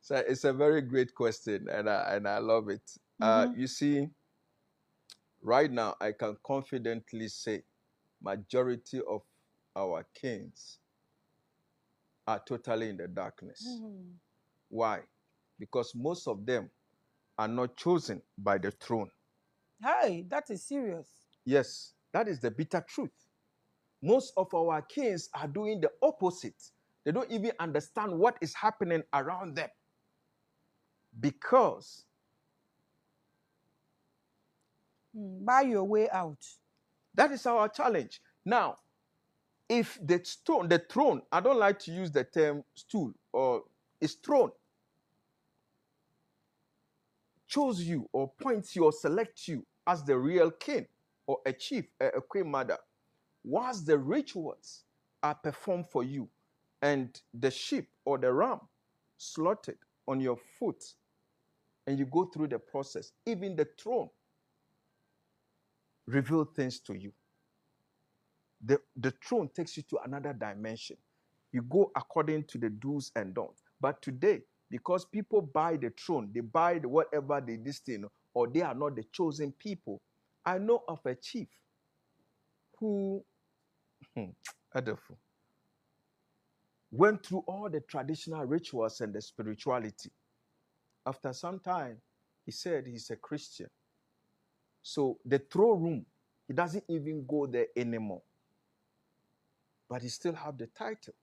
So it's a very great question, and I love it. Mm-hmm. You see, right now I can confidently say majority of our kings are totally in the darkness. Mm. Why? Because most of them are not chosen by the throne. Hey, that is serious. Yes, that is the bitter truth. Most of our kings are doing the opposite. They don't even understand what is happening around them because Buy your way out. that is our challenge. Now, if the throne, I don't like to use the term stool or is throne, chose you or points you or selects you as the real king or a chief, a queen mother, whilst the rituals are performed for you and the sheep or the ram slaughtered on your foot, and you go through the process, even the throne reveal things to you. The throne takes you to another dimension. You go according to the do's and don'ts. But today, because people buy the throne, they buy whatever they destin, or they are not the chosen people. I know of a chief who Adolfo, went through all the traditional rituals and the spirituality. After some time, he said he's a Christian. So the throne room, he doesn't even go there anymore. But he still have the title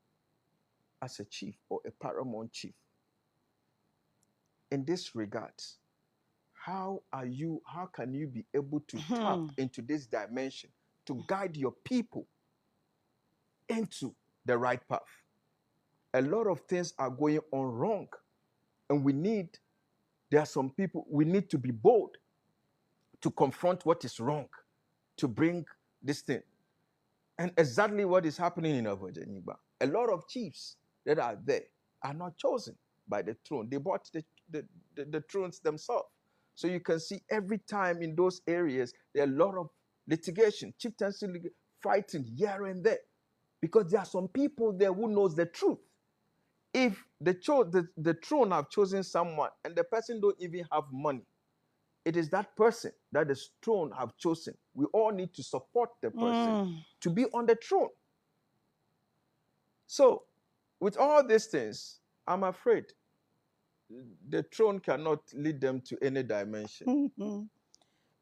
as a chief or a paramount chief. In this regard, how can you be able to tap into this dimension to guide your people into the right path? A lot of things are going on wrong, and there are some people, we need to be bold to confront what is wrong, to bring this thing. And exactly what is happening in Avojaniba. A lot of chiefs that are there are not chosen by the throne. They bought the thrones themselves. So you can see every time in those areas, there are a lot of litigation, chieftaincy fighting here and there. Because there are some people there who knows the truth. If the throne have chosen someone and the person don't even have money, it is that person that the throne have chosen. We all need to support the person to be on the throne. So, with all these things, I'm afraid the throne cannot lead them to any dimension.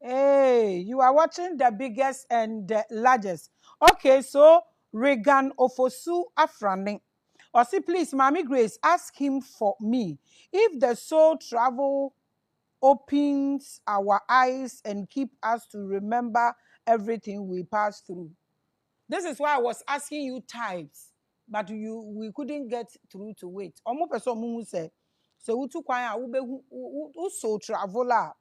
Hey, you are watching the biggest and the largest. Okay, so Regan Ofosu Afrani. Or see, please, Mami Grace, ask him for me. If the soul travel opens our eyes and keep us to remember everything we pass through. This is why I was asking you types, but we couldn't get through to it. Omo person mu say, so utu kwan a ube so travel a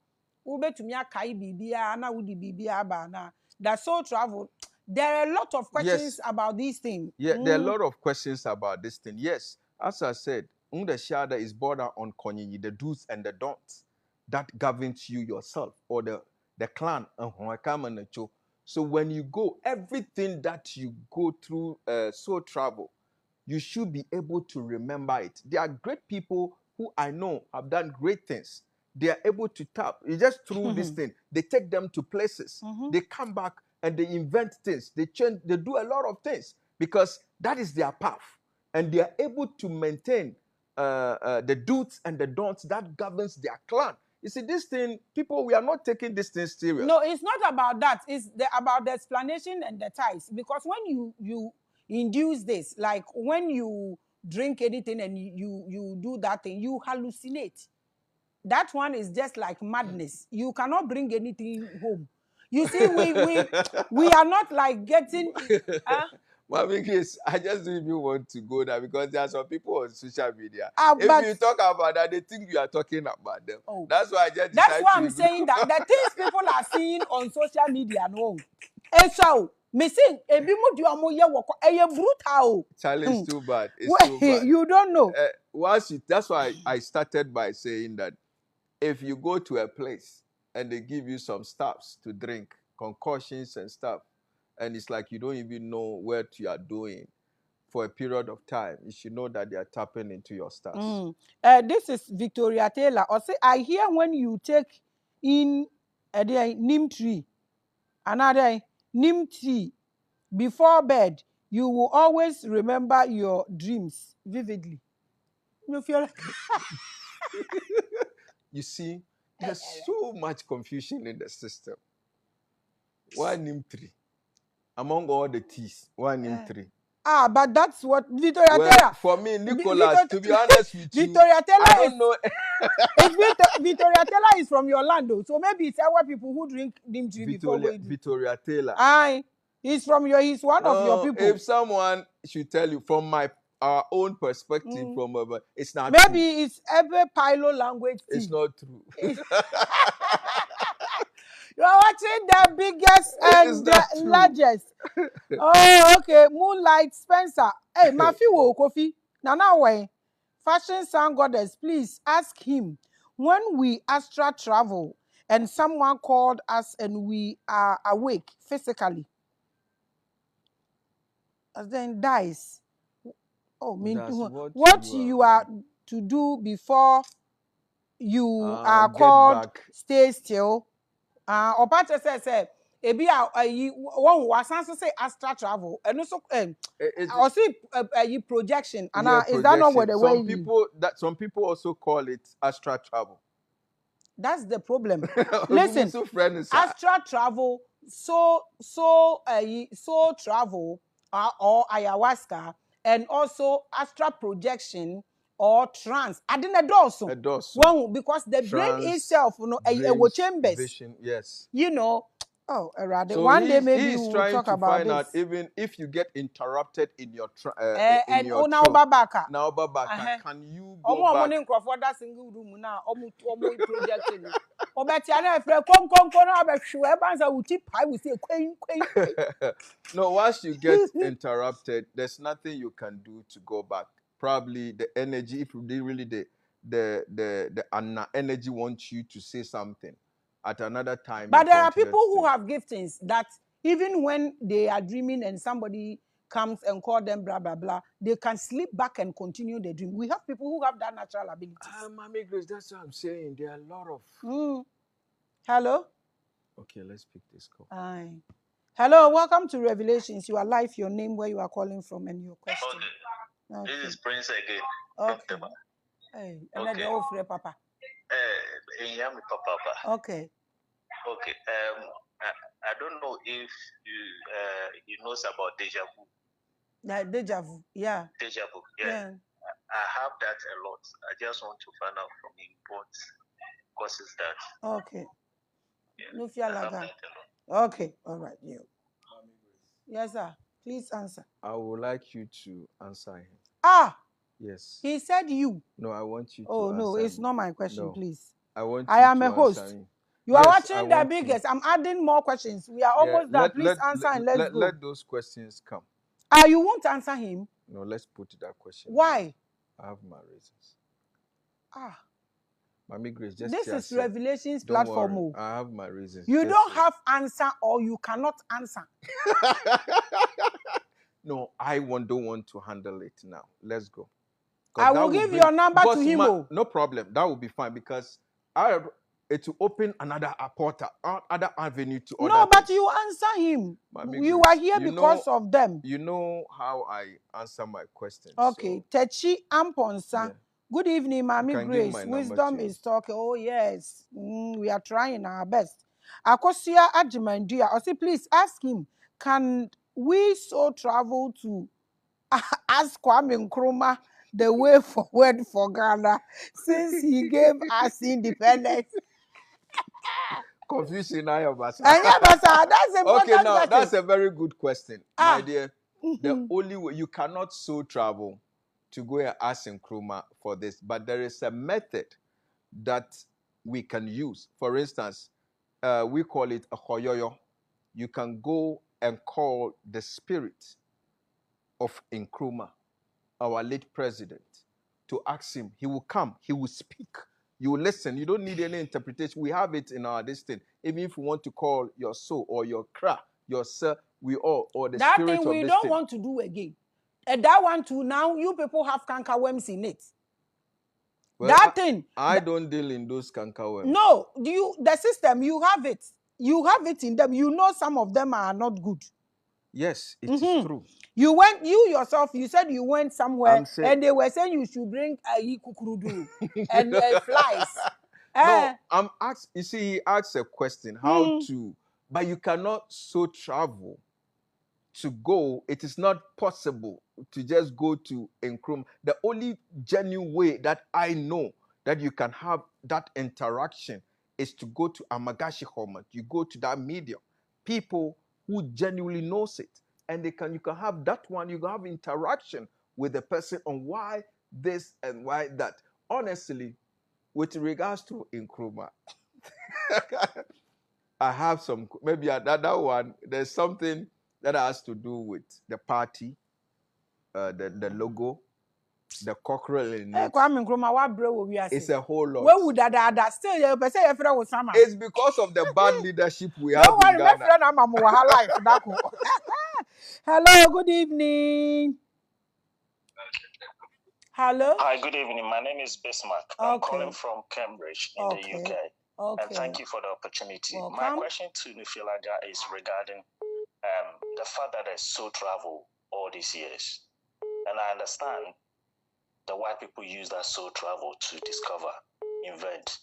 ube tumi akai bibia na wudi bibia ba na. That soul travel. There are a lot of questions Yes, about these things. yeah, there are a lot of questions about this thing. Yes, as I said, the Shada is border on Konyinyi, the do's and the don'ts that governs you yourself or the clan. So when you go, everything that you go through soul travel, you should be able to remember it. There are great people who I know have done great things. They are able to tap. You just through this thing, they take them to places. They come back and they invent things. They change, they do a lot of things because that is their path. And they are able to maintain the do's and the don'ts that governs their clan. You see, this thing, people, we are not taking this thing serious. No, it's not about that. It's about the explanation and the ties. Because when you induce this, like when you drink anything and you do that thing, you hallucinate. That one is just like madness. You cannot bring anything home. You see, we are not like getting. Mami Grace, I just don't even want to go there because there are some people on social media. If But you talk about that, they think you are talking about them. oh, That's why I just that's decided why to I'm even saying that the things people are seeing on social media, no. And so, me saying, ebi mo di omo ye woko, eye brutal. challenge too bad. It's too bad. You don't know. That's why I started by saying that if you go to a place and they give you some stuffs to drink, concoctions and stuff, and it's like you don't even know what you are doing, for a period of time, you should know that they are tapping into your stars. This is Victoria Taylor. Or say, I hear when you take in a neem tree, another neem tree before bed, you will always remember your dreams vividly. You feel You see, there's so much confusion in the system. Why neem tree? Among all the teas, why neem tree? But that's what Victoria Taylor. For me, Nicholas, to be honest with you, Victoria Taylor I don't know. Victoria Taylor is from your land, though. So maybe it's our people who drink neem tree before going to. Victoria Taylor. He's from he's one of your people. If someone should tell you from our own perspective, it's not maybe true. It's every Pilo language. It's not true. You are watching the biggest and the largest. Oh, okay. Moonlight Spencer. Hey, Mafi wo Kofi. Now way. Fashion Sun Goddess, please ask him when we astral travel and someone called us and we are awake physically, and then dies. Oh, what you are to do before you are called stay still. Or Patrick says, ebi one was answer say astral travel and also or see projection. And is that not what the way some people also call it astral travel? That's the problem. Listen, astral travel, so travel or ayahuasca, and also astral projection or trance. I didn't also. One because the brain itself, a chambers. Vision, yes. You know. Oh, rather. So one day maybe we'll talk about find this. Out even if you get interrupted in your and your now babaka. Can you go back? That single room now. Projecting. No, once you get interrupted, there's nothing you can do to go back. Probably the energy, if really the energy wants you to say something at another time. But there are people who have giftings that even when they are dreaming and somebody comes and call them blah blah blah, they can sleep back and continue the dream. We have people who have that natural ability. Mommy Grace, that's what I'm saying. There are a lot of. Hello. Okay, let's pick this call. Hello, welcome to Revelations. You are live. Your name, where you are calling from, and your question. Okay. This is Prince again. Okay. Hey, and the old friend, Papa. Papa. Okay. Okay. I don't know if you knows about deja vu. Deja vu, yeah. Deja vu, yeah. I have that a lot. I just want to find out from him what causes that. Okay. Yeah. No fear like that. Okay. All right. You. Yes, sir. Please answer. I would like you to answer him. Yes. He said you. No, I want you to answer. No, it's not my question, please. I am a host. You are watching the biggest. I'm adding more questions. We are almost done. Please answer and let's go. Let those questions come. You won't answer him? No, let's put that question. Why? I have my reasons. Mommy Grace, just this is Revelations platform. Worry. I have my reasons. You don't have answer or you cannot answer. No, I don't want to handle it now. Let's go. I will give your number to him. No problem. That will be fine because it will open another portal, other avenue to other. No, but you answer him. You are here because of them. You know how I answer my questions. Okay. So. Techi Amponsa. Yeah. Good evening, Mommy Grace. Wisdom is talking. Oh, yes. We are trying our best. Akosia Ajimandia. Osi, please ask him, can we so travel to ask Kwame Nkrumah the way forward for Ghana since he gave us independence? Confusion, that's important. Now that's a very good question, my dear. The only way you cannot so travel to go and ask Nkrumah for this, but there is a method that we can use. For instance, we call it a hoyoyo. You can go and call the spirit of Nkrumah, our late president, to ask him. He will come. He will speak. You will listen. You don't need any interpretation. We have it in our destiny. Even if you want to call your soul or your kra, your sir, we all, or the that spirit thing of we don't want to do again. And that one too, now you people have cankerworms in it. Well, That thing. I don't deal in those cankerworms. No, the system, you have it. You have it in them. You know some of them are not good. Yes, it is true. You yourself, you said you went somewhere and they were saying you should bring a kukurudu and flies. No, I'm asked, you see, he asked a question, how to, but you cannot so travel to go. It is not possible to just go to Nkrumah. The only genuine way that I know that you can have that interaction is to go to Amagashi Homet. You go to that medium, people who genuinely knows it, and you can have that one. You can have interaction with the person on why this and why that. Honestly, with regards to Nkrumah, I have some, maybe that one, there's something that has to do with the party, the logo, the cockerel in it. It's a whole lot. Where would that still It's because of the bad leadership we have in Ghana. Hello, good evening. Hello. Hi, good evening. My name is Bismarck. I'm calling from Cambridge in the UK. And thank you for the opportunity. Welcome. My question to Nufialaga is regarding the fact that I so travel all these years. And I understand the white people use that soul travel to discover, invent.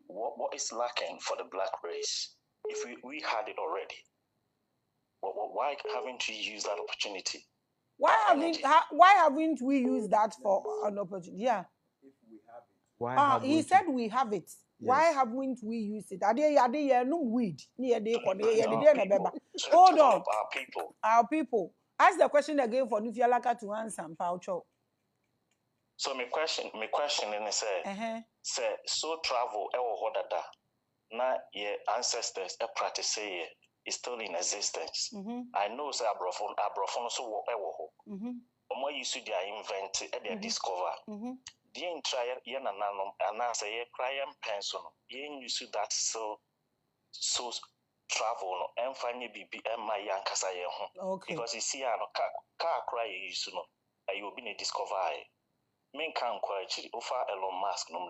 What is lacking for the black race? If we had it already, why haven't we used that opportunity? Why haven't we used that for an opportunity? Yeah. If we have it. He said we have it. Yes. Why haven't we used it? Weed. Hold on. Our people. Ask the question again for Nufialaka to answer. So my question is say so travel na your ancestors practice is still in existence. I know say abrofon so omo used to invent and discover. The entire yen and answer ye crying pencil yen used to that so travel no and find bibi and my yankasa because you see car cry you used to know you will be a discover. Men can't quite offer Elon Musk no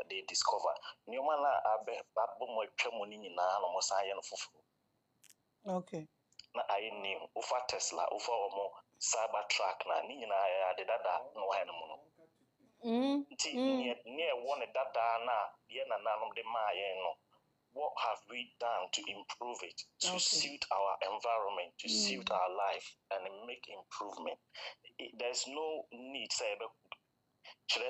they discover. Newman abe mo money na no mosayan fufu. Okay. Na I name offer Tesla, offer more Cybertruck na ni na de dada no ha no no. Near one dada na ye na nanom de ma ye no. What have we done to improve it, to suit our environment, to suit our life, and make improvement? There's no need, say, still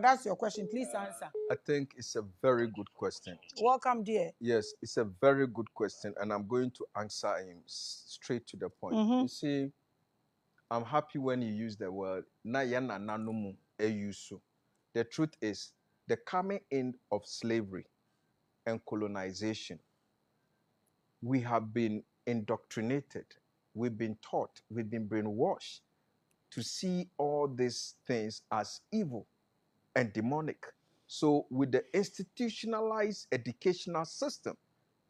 that's your question. Please answer. I think it's a very good question. Welcome, dear. Yes, it's a very good question, and I'm going to answer him straight to the point. You see, I'm happy when you use the word na yana nanumu eyusu. The truth is, the coming in of slavery and colonization, we have been indoctrinated, we've been taught, we've been brainwashed to see all these things as evil and demonic. So with the institutionalized educational system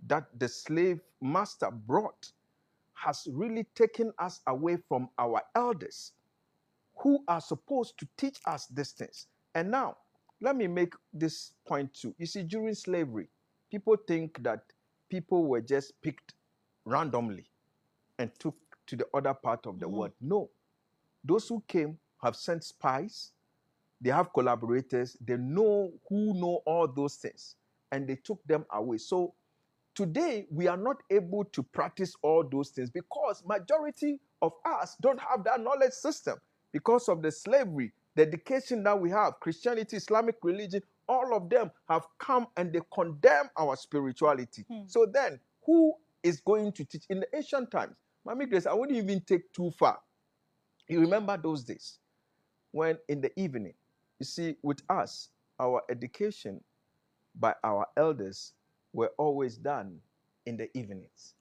that the slave master brought has really taken us away from our elders who are supposed to teach us these things. And now, let me make this point too. You see, during slavery, people think that people were just picked randomly and took to the other part of the world. No. Those who came have sent spies. They have collaborators. They know who know all those things. And they took them away. So today, we are not able to practice all those things because majority of us don't have that knowledge system because of the slavery, the education that we have, Christianity, Islamic religion, all of them have come and they condemn our spirituality. So then, who is going to teach? In the ancient times, Mami Grace, I wouldn't even take too far. You remember those days when in the evening, you see, with us, our education by our elders were always done in the evenings.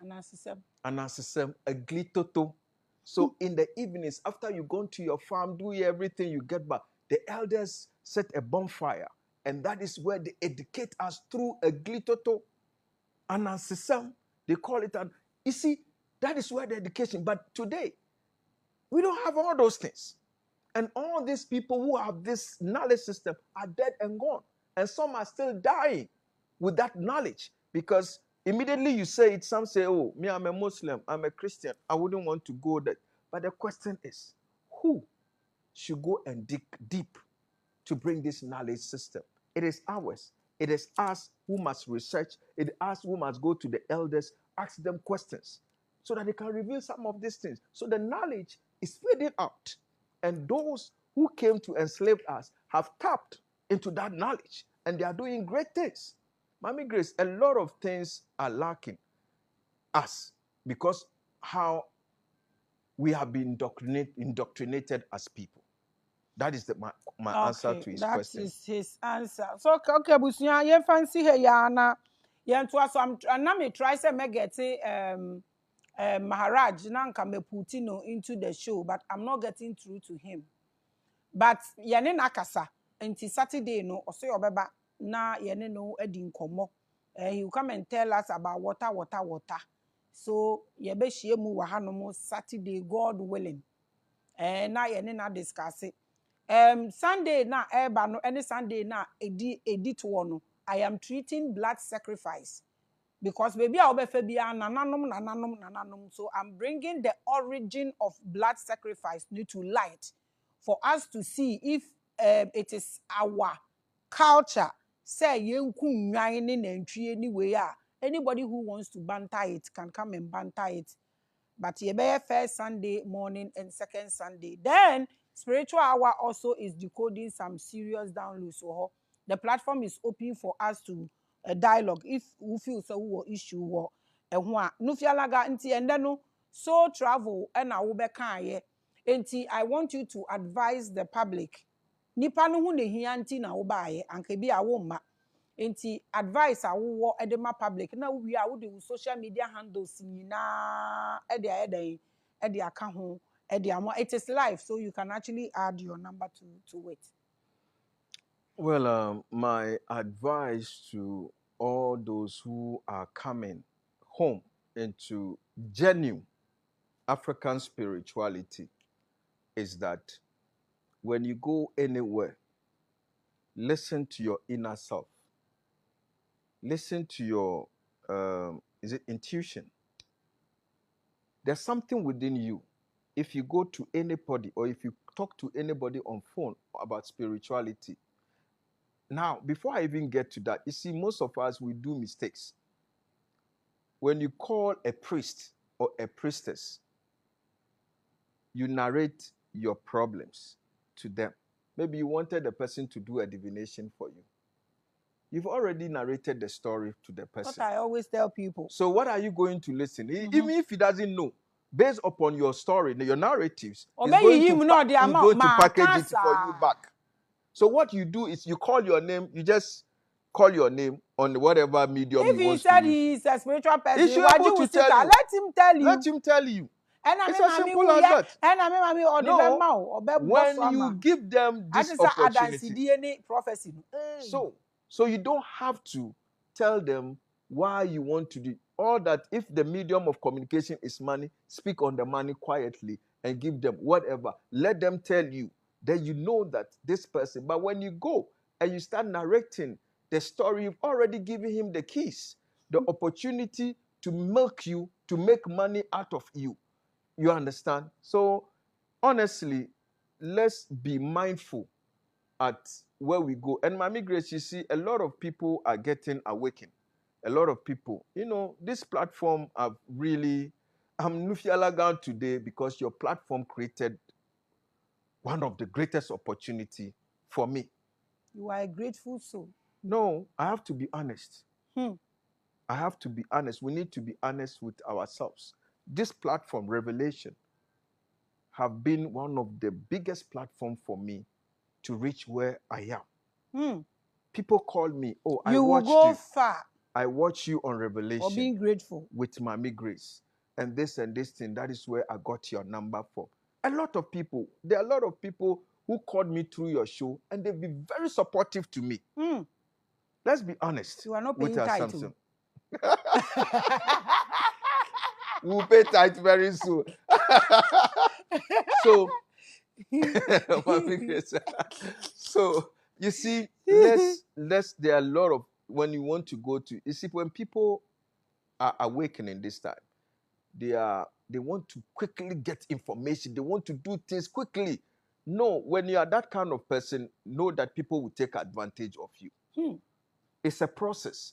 Anasisem, a glitoto. So in the evenings, after you go to your farm, do everything, you get back, The elders set a bonfire, and that is where they educate us through a glitoto, an ancestor. They call it an. You see, that is where the education. But today, we don't have all those things. And all these people who have this knowledge system are dead and gone. And some are still dying with that knowledge. Because immediately you say it, some say, oh, me, I'm a Muslim, I'm a Christian, I wouldn't want to go there. But the question is, who should go and dig deep to bring this knowledge system? It is ours. It is us who must research. It is us who must go to the elders, ask them questions, so that they can reveal some of these things. So the knowledge is fading out. And those who came to enslave us have tapped into that knowledge, and they are doing great things. Mommy Grace, a lot of things are lacking us because how we have been indoctrinated as people. That is my answer to his question. That is his answer. So, okay, Busunya, you fancy here, Yana. You to us, I'm try to make Maharaj Nanka me Putino into the show, but I'm not getting through to him. But Yane Nakasa, until Saturday, no, or say Obeba, na Yane no Edin Komo. He will come and tell us about water. So, Yebe mu Wahanomo Saturday, God willing. Na Yane na discuss it. Sunday na eba no any Sunday na edit one. I am treating blood sacrifice. Because baby I obefe bia nananom. So I'm bringing the origin of blood sacrifice to light for us to see if it is our culture. Say yenku nwan ni nantwie anyway. Anybody who wants to banter it can come and banter it. But ye be first Sunday morning and second Sunday. Then Spiritual Hour also is decoding some serious downloads. So the platform is open for us to a dialogue if we feel so what issue or no fialaga nti and then so travel and I will be kind. I want you to advise the public. Nipa no hu ne hianti na wo baaye anka bi a wo ma. Enti advice a wo edema public na we are with social media handles nyina ede aka ho ede amo. It is live, so you can actually add your number to it. Well, my advice to all those who are coming home into genuine African spirituality is that when you go anywhere, listen to your inner self. Listen to your, intuition? There's something within you. If you go to anybody or if you talk to anybody on phone about spirituality. Now, before I even get to that, you see, most of us, we do mistakes. When you call a priest or a priestess, you narrate your problems to them. Maybe you wanted the person to do a divination for you. You've already narrated the story to the person. What I always tell people. So what are you going to listen? Even if he doesn't know, based upon your story, your narratives, he's going to package it for you back. So what you do is you call your name, you just call your name on whatever medium if he wants to use. If he said he's a spiritual person, he should be able to tell you. Let him tell you. Let him tell you. It's as simple as that. No, when you give them this opportunity. So you don't have to tell them why you want to do all that. If the medium of communication is money, speak on the money quietly and give them whatever. Let them tell you. Then you know that this person. But when you go and you start narrating the story, you've already given him the keys, the opportunity to milk you, to make money out of you. You understand? So honestly, let's be mindful at where we go. And Mommy Grace, you see, a lot of people are getting awakened. A lot of people. You know, this platform have really, I'm Nufialagan today because your platform created one of the greatest opportunity for me. You are a grateful soul. No, I have to be honest. I have to be honest. We need to be honest with ourselves. This platform, Revelation, have been one of the biggest platforms for me to reach where I am. People call me, oh, I watched you. You will go far. I watch you on Revelation. Or being grateful. With Mommy Grace. And this thing, that is where I got your number from. There are a lot of people who called me through your show, and they've been very supportive to me. Let's be honest. You are not paying title. We'll pay title very soon. So, so you see, there are a lot of, when you want to go to, you see, when people are awakening this time, they want to quickly get information. They want to do things quickly. No, when you are that kind of person, know that people will take advantage of you. It's a process.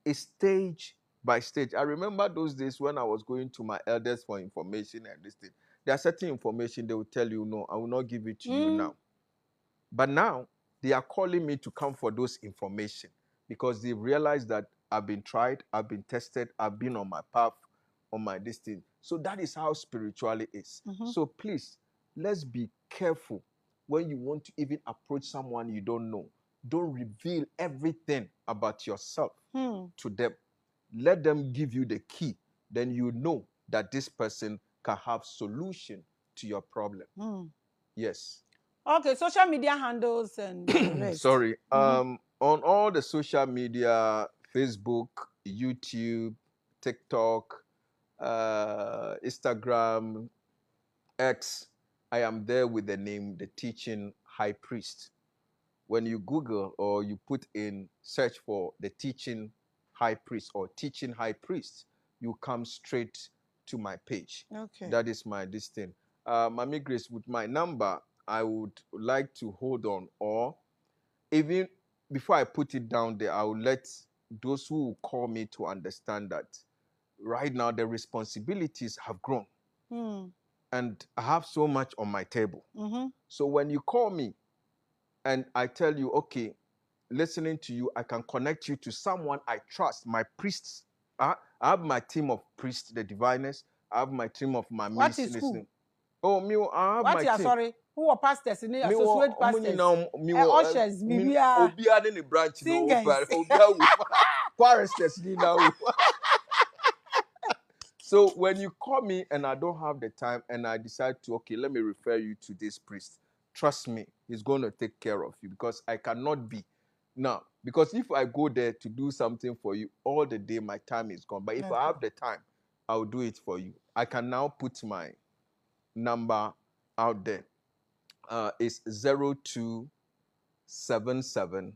It's stage by stage. I remember those days when I was going to my elders for information and this thing. There are certain information they will tell you, no, I will not give it to you now. But now, they are calling me to come for those information because they realize that I've been tried, I've been tested, I've been on my path, on my destiny. So that is how spirituality is. So please, let's be careful when you want to even approach someone you don't know. Don't reveal everything about yourself to them. Let them give you the key. Then you know that this person can have solution to your problem. Yes. Okay, social media handles and rest. Sorry. On all the social media, Facebook, YouTube, TikTok, Instagram, X, I am there with the name The Teaching High Priest. When you Google or you put in search for The Teaching High Priest or Teaching High Priest, you come straight to my page. Okay. That is my destiny. Mami Grace, with my number, I would like to hold on, or even before I put it down there, I will let those who call me to understand that right now the responsibilities have grown. And I have so much on my table. So when you call me and I tell you, okay, listening to you, I can connect you to someone I trust, my priests. I have my team of priests, the diviners. I have my team of my What is who? Oh, me, I have my team. Sorry, who are pastors? Associate pastors. Ushers, Obia in branch. Singers. Choristers, So when you call me and I don't have the time and I decide to, okay, let me refer you to this priest, trust me, he's going to take care of you because I cannot be. Now, because if I go there to do something for you, all the day my time is gone. But if I have the time, I'll do it for you. I can now put my number out there. It's 0277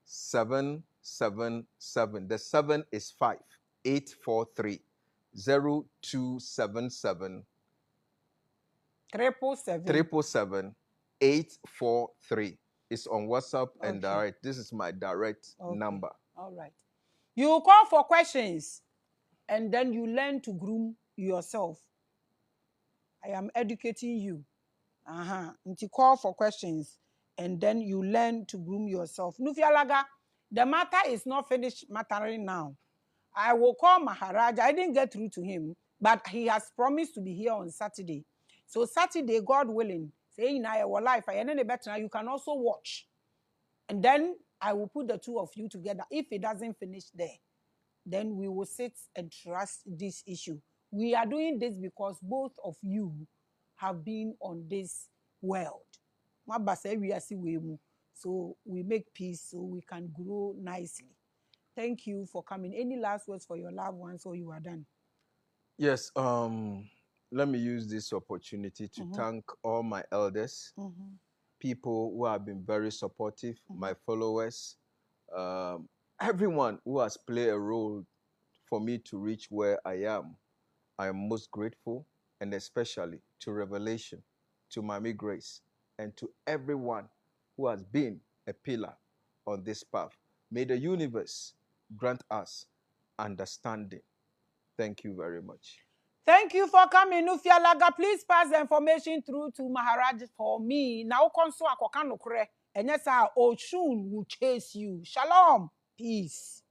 777. The 7 is 5. 843 0277 777 843. It's on WhatsApp and direct. This is my direct number. All right. You call for questions and then you learn to groom yourself. I am educating you. You call for questions and then you learn to groom yourself. Nufialaga, the matter is not finished mattering now. I will call Maharaj. I didn't get through to him, but he has promised to be here on Saturday. So Saturday, God willing, saying in our life, you can also watch. And then I will put the two of you together. If it doesn't finish there, then we will sit and trust this issue. We are doing this because both of you have been on this world. So we make peace so we can grow nicely. Thank you for coming. Any last words for your loved ones or you are done? Yes. Let me use this opportunity to thank all my elders, people who have been very supportive, my followers, everyone who has played a role for me to reach where I am. I am most grateful, and especially to Revelation, to Mami Grace, and to everyone who has been a pillar on this path. May the universe grant us understanding. Thank you very much. Thank you for coming, Nufialaga. Please pass the information through to Maharaj for me. Now, and yes, Oshun will chase you. Shalom. Peace.